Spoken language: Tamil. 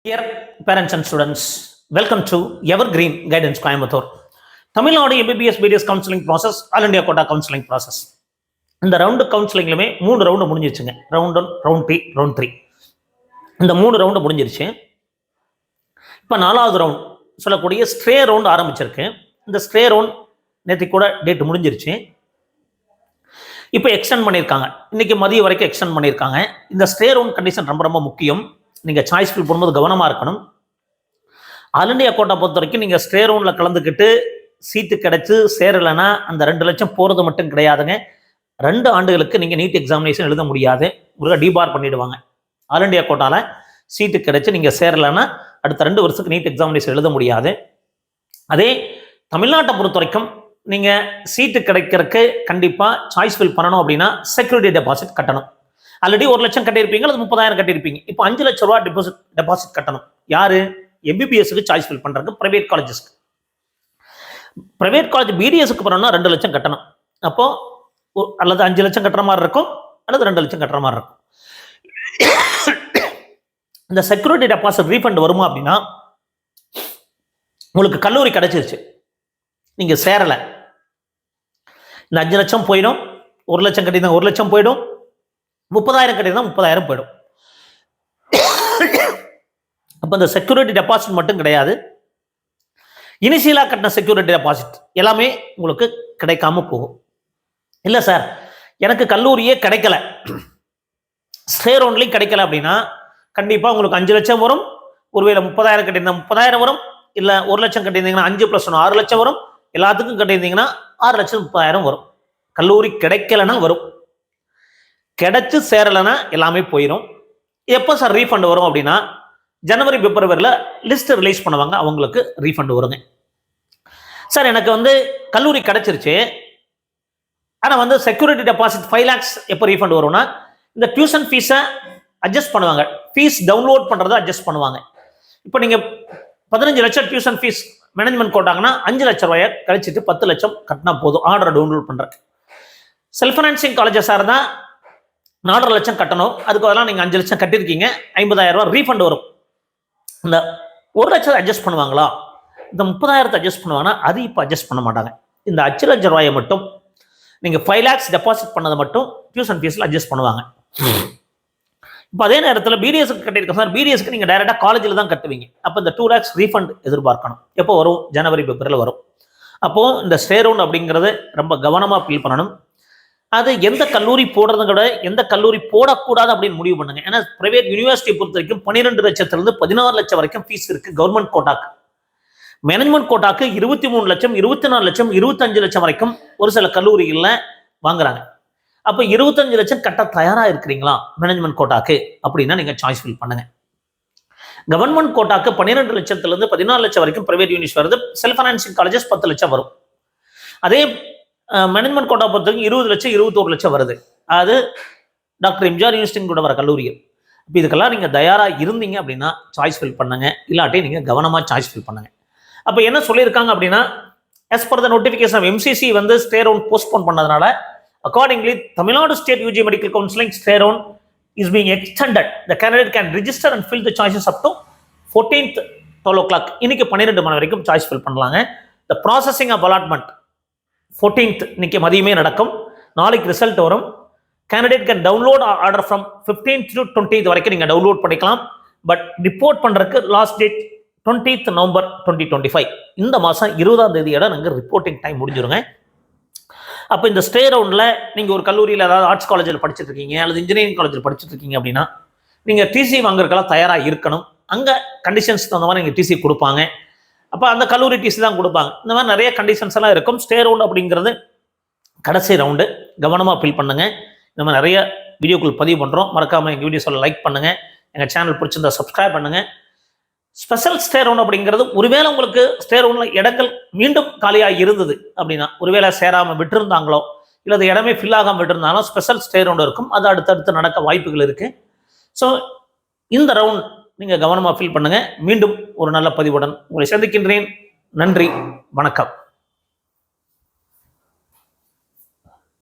Dear parents and students, welcome to Evergreen Guidance Coimbatore. Tamil Nadu MBBS BDS counselling process, all India quota counselling process. இந்த ரவுண்டு கவுன்சிலிங்லுமே 3 ரவுண்டு முடிஞ்சிருச்சுங்க. Round 1, round 2, round 3. இந்த 3 ரவுண்டு முடிஞ்சிருச்சு. இப்போ 4வது ரவுண்ட் சொல்லக்கூடிய ஸ்ட்ரே ரவுண்ட் ஆரம்பிச்சிருக்கு. இந்த ஸ்ட்ரே ரவுண்ட் நேற்று கூட டேட் முடிஞ்சிருச்சு. இப்போ எக்ஸ்டெண்ட் பண்ணியிருக்காங்க. இன்னைக்கு மதியம் வரைக்கும் எக்ஸ்டெண்ட் பண்ணியிருக்காங்க. இந்த ஸ்ட்ரே ரவுண்ட் கண்டிஷன் ரொம்ப ரொம்ப முக்கியம். நீங்கள் சாய்ஸ் ஃபில் பண்ணும்போது கவனமாக இருக்கணும். ஆல் இண்டியா கோட்டா பொறுத்த வரைக்கும் நீங்கள் ஸ்ட்ரே ரவுண்டில் கலந்துக்கிட்டு சீட்டு கிடைச்சி சேரலைன்னா அந்த 2 லட்சம் போகிறது மட்டும் கிடையாதுங்க. 2 ஆண்டுகளுக்கு நீங்கள் நீட் எக்ஸாமினேஷன் எழுத முடியாது. ஒரு டிபார் பண்ணிவிடுவாங்க. ஆல் இண்டியா கோட்டாவில் சீட்டு கிடைச்சி நீங்கள் சேரலைன்னா அடுத்த 2 வருஷத்துக்கு நீட் எக்ஸாமினேஷன் எழுத முடியாது. அதே தமிழ்நாட்டை பொறுத்த வரைக்கும் நீங்கள் சீட்டு கிடைக்கிறதுக்கு கண்டிப்பாக சாய்ஸ் ஃபில் பண்ணணும் அப்படின்னா செக்யூரிட்டி டெபாசிட் கட்டணும். ஆல்ரெடி 1 லட்சம் கட்டியிருப்பீங்க, அது 30,000 கட்டியிருப்பீங்க. இப்போ 5 லட்சம் ரூபா டெபாசிட் கட்டணும். யாரு? MBBSக்கு சாய்ஸ் ஃபில் பண்ணுறதுக்கு பிரைவேட் காலேஜஸ்க்கு. பிரைவேட் காலேஜ் BDSக்கு பண்ணணும்னா 2 லட்சம் கட்டணும். அப்போ அல்லது 5 லட்சம் கட்டுற மாதிரி இருக்கும், அல்லது 2 லட்சம் கட்டுற மாதிரி இருக்கும். இந்த செக்யூரிட்டி டெபாசிட் ரீஃபண்ட் வருமா அப்படின்னா, உங்களுக்கு கல்லூரி கிடைச்சிருச்சு, நீங்க சேரலை, இந்த 5 லட்சம் போயிடும். 1 லட்சம் கட்டியிருந்தா 1 லட்சம் போயிடும். 30,000 கட்டியிருந்தா 30,000 போயிடும். அப்போ இந்த செக்யூரிட்டி டெபாசிட் மட்டும் கிடையாது, இனிஷியலாக கட்டின செக்யூரிட்டி டெபாசிட் எல்லாமே உங்களுக்கு கிடைக்காம போகும். இல்லை சார், எனக்கு கல்லூரியே கிடைக்கல, ஸ்டே ரவுண்ட்லையும் கிடைக்கல அப்படின்னா கண்டிப்பாக உங்களுக்கு 5 லட்சம் வரும். ஒருவேளை 30,000 கட்டியிருந்தா 30,000 வரும். இல்லை 1 லட்சம் கட்டியிருந்தீங்கன்னா 5 + 1 6 லட்சம் வரும். எல்லாத்துக்கும் கட்டியிருந்தீங்கன்னா 6 லட்சம் 30,000 வரும். கல்லூரி கிடைக்கலன்னா வரும், கிடைச்சு சேரலைன்னா எல்லாமே போயிடும். எப்போ சார் ரீஃபண்ட் வரும் அப்படின்னா, ஜனவரி பிப்ரவரியில் லிஸ்ட் ரிலீஸ் பண்ணுவாங்க, அவங்களுக்கு ரீஃபண்ட் வருங்க. சார் எனக்கு கல்லூரி கிடைச்சிருச்சு, ஆனால் செக்யூரிட்டி டெபாசிட் 5 lakhs எப்போ ரீஃபண்ட் வரும்னா, இந்த டியூஷன் ஃபீஸை அட்ஜஸ்ட் பண்ணுவாங்க, ஃபீஸ் டவுன்லோட் பண்ணுறதை அட்ஜஸ்ட் பண்ணுவாங்க. இப்போ நீங்கள் 15 லட்சம் டியூஷன் ஃபீஸ் மேனேஜ்மெண்ட் கோட்டாங்கன்னா 5 லட்சம் ரூபாயை கழிச்சிட்டு 10 லட்சம் கட்டினா போதும் ஆர்டரை டவுன்லோட் பண்ணுறதுக்கு. செல்ஃப் ஃபைனான்சிங் காலேஜஸாக இருந்தால் 4.5 லட்சம் கட்டணும். அதுக்கு அதெல்லாம் நீங்கள் 5 லட்சம் கட்டியிருக்கீங்க, 50,000 ரூபா ரீஃபண்ட் வரும். இந்த 1 லட்சத்தை அட்ஜஸ்ட் பண்ணுவாங்களா, இந்த 30,000 அட்ஜஸ்ட் பண்ணுவாங்கன்னா அது இப்போ அட்ஜஸ்ட் பண்ண மாட்டாங்க. இந்த 5 லட்சம் ரூபாயை மட்டும் நீங்கள் 5 lakhs டெபாசிட் பண்ணதை மட்டும் டியூஷன் ஃபீஸில் அட்ஜஸ்ட் பண்ணுவாங்க. இப்போ அதே நேரத்தில் BDSக்கு கட்டியிருக்கோம் சார், BDSக்கு நீங்கள் டைரெக்டாக காலேஜில் தான் கட்டுவீங்க. அப்போ இந்த 2 lakhs ரீஃபண்ட் எதிர்பார்க்கணும். எப்போ வரும்? ஜனவரி பிப்ரவரியில் வரும். அப்போது இந்த ஸ்டே ரவுண்ட் அப்படிங்கிறது ரொம்ப கவனமாக ஃபீல் பண்ணணும். அது எந்த கல்லூரி போடுறதும் கூட எந்த கல்லூரி போடக்கூடாது அப்படின்னு முடிவு பண்ணுங்க. ஏன்னா பிரைவேட் யூனிவர்சிட்டி பொறுத்த வரைக்கும் 12 லட்சத்திலிருந்து 16 லட்சம் வரைக்கும் ஃபீஸ் இருக்கு கவர்மெண்ட் கோட்டாக்கு. மேனேஜ்மெண்ட் கோட்டாக்கு 23 லட்சம், 24 லட்சம், 25 லட்சம் வரைக்கும் ஒரு சில கல்லூரிகளில் வாங்குறாங்க. அப்போ 25 லட்சம் கட்ட தயாராக இருக்கிறீங்களா மேனேஜ்மெண்ட் கோட்டாக்கு அப்படின்னா நீங்கள் சாய்ஸ் ஃபில் பண்ணுங்க. கவர்மெண்ட் கோட்டாக்கு 12 லட்சத்திலிருந்து 14 லட்சம் வரைக்கும் பிரைவேட் யூனிவர்சிட்டி வருது. செல்ஃப் ஃபைனான்சிங் காலேஜஸ் 10 லட்சம் வரும். அதே மேனேஜ்மெண்ட் கோட்டா பொறுத்தவரைக்கும் 20 லட்சம் 21 லட்சம் வருது. அது டாக்டர் எம்ஜிஆர் யூனிவர்சிட்டி கூட வர கல்லூரிகள். இப்போ இதுக்கெல்லாம் நீங்கள் தயாராக இருந்தீங்க அப்படின்னா சாய்ஸ் ஃபில் பண்ணுங்க, இல்லாட்டி நீங்கள் கவனமாக சாய்ஸ் ஃபில் பண்ணுங்க. அப்போ என்ன சொல்லியிருக்காங்க அப்படின்னா, as per the notification of MCC stay round postpone பண்ணதுனால accordingly Tamil Nadu state UG medical counselling stay round is being extended. The candidate can register and fill the choices up to 14th 12 o'clock. இன்னைக்கு 12 மணி வரைக்கும் சாய்ஸ் ஃபில் பண்ணலாங்க. The processing of allotment 14th இன்னைக்கு மதியமே நடக்கும். நாளைக்கு ரிசல்ட் வரும். Candidate can download order from 15th to 20th வரைக்கும் நீங்கள் டவுன்லோட் பண்ணிக்கலாம். பட் ரிப்போர்ட் பண்ணுறதுக்கு லாஸ்ட் டேட் 20th November 2025. இந்த மாதம் 20ஆம் தேதியோட நாங்கள் ரிப்போர்ட்டிங் டைம் முடிஞ்சிருங்க. அப்போ இந்த ஸ்டே ரவுண்டில் நீங்கள் ஒரு கல்லூரியில் ஏதாவது ஆர்ட்ஸ் காலேஜில் படிச்சுட்டு இருக்கீங்க அல்லது இன்ஜினியரிங் காலேஜில் படிச்சுட்டு இருக்கீங்க அப்படின்னா நீங்கள் TC வாங்குறதுக்கெல்லாம் தயாராக இருக்கணும். அங்கே கண்டிஷன்ஸ் தகுந்த மாதிரி நீங்கள் TC கொடுப்பாங்க. அப்போ அந்த கல்லூரி TC தான் கொடுப்பாங்க. இந்த மாதிரி நிறைய கண்டிஷன்ஸ் எல்லாம் இருக்கும். ஸ்டே ரவுண்ட் அப்படிங்கிறது கடைசி ரவுண்டு, கவனமாக ஃபீல் பண்ணுங்க. இந்த மாதிரி நிறைய வீடியோக்கள் பதிவு பண்ணுறோம். மறக்காமல் எங்கள் வீடியோஸில் லைக் பண்ணுங்கள், எங்கள் சேனல் பிடிச்சிருந்தா சப்ஸ்கிரைப் பண்ணுங்கள். ஸ்பெஷல் ஸ்டே ரவுண்ட் அப்படிங்கிறது ஒருவேளை உங்களுக்கு ஸ்டே ரவுண்டில் இடங்கள் மீண்டும் காலியாக இருந்தது அப்படின்னா, ஒருவேளை சேராமல் விட்டுருந்தாங்களோ இல்லை இடமே ஃபில் ஆகாமல் விட்டுருந்தாலும் ஸ்பெஷல் ஸ்டே ரவுண்ட் இருக்கும். அது அடுத்தடுத்து நடக்க வாய்ப்புகள் இருக்குது. ஸோ இந்த ரவுண்ட் நீங்கள் கவனமாக ஃபீல் பண்ணுங்கள். மீண்டும் ஒரு நல்ல பதிவுடன் உங்களை சந்திக்கின்றேன். நன்றி, வணக்கம்.